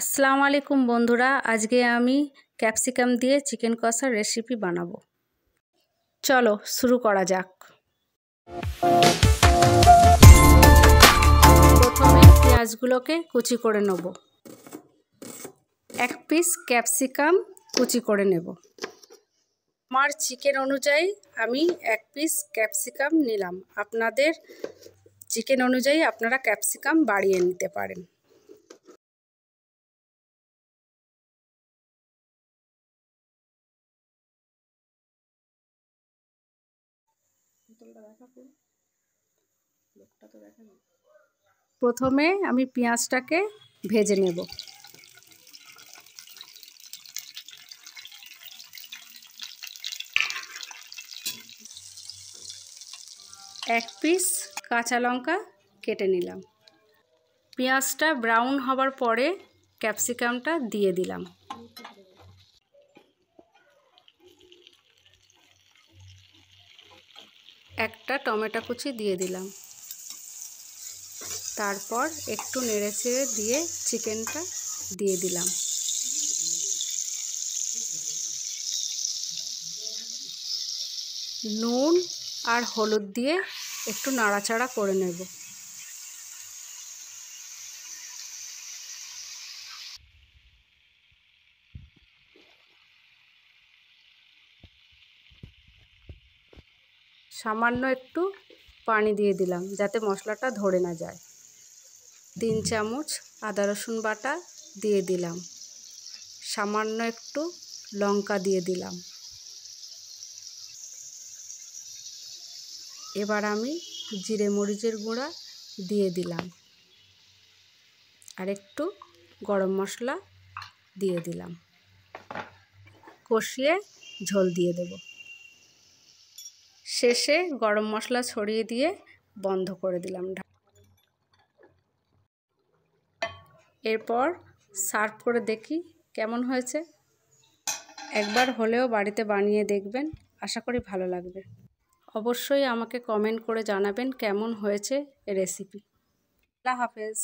আসসালামু আলাইকুম বন্ধুরা, আজকে আমি ক্যাপসিকাম দিয়ে চিকেন কষার রেসিপি বানাবো। চলো শুরু করা যাক। প্রথমে পেঁয়াজগুলোকে কুচি করে নেব। এক পিস ক্যাপসিকাম কুচি করে নেব। আমার চিকেন অনুযায়ী আমি এক পিস ক্যাপসিকাম নিলাম। আপনাদের চিকেন অনুযায়ী আপনারা ক্যাপসিকাম বাড়িয়ে নিতে পারেন। প্রথমে আমি পেঁয়াজটাকে ভেজে নেব। এক পিস কাঁচা লঙ্কা কেটে নিলাম। পেঁয়াজটা ব্রাউন হবার পরে ক্যাপসিকামটা দিয়ে দিলাম। একটা টমেটো কুচি দিয়ে দিলাম। তারপর একটু নেড়েচেড়ে দিয়ে চিকেনটা দিয়ে দিলাম। নুন আর হলুদ দিয়ে একটু নাড়াচাড়া করে নেব। সামান্য একটু পানি দিয়ে দিলাম যাতে মশলাটা ধরে না যায়। 3 চামচ আদা রসুন বাটা দিয়ে দিলাম। সামান্য একটু লঙ্কা দিয়ে দিলাম। এবার আমি জিরে মরিচের গুঁড়া দিয়ে দিলাম আর একটু গরম মশলা দিয়ে দিলাম। কষিয়ে ঝোল দিয়ে দেব। শেষে গরম মশলা ছড়িয়ে দিয়ে বন্ধ করে দিলাম। এরপর সার্ভ করে দেখি কেমন হয়েছে। একবার হলেও বাড়িতে বানিয়ে দেখবেন, আশা করি ভালো লাগবে। অবশ্যই আমাকে কমেন্ট করে জানাবেন কেমন হয়েছে রেসিপি। আল্লাহ হাফেজ।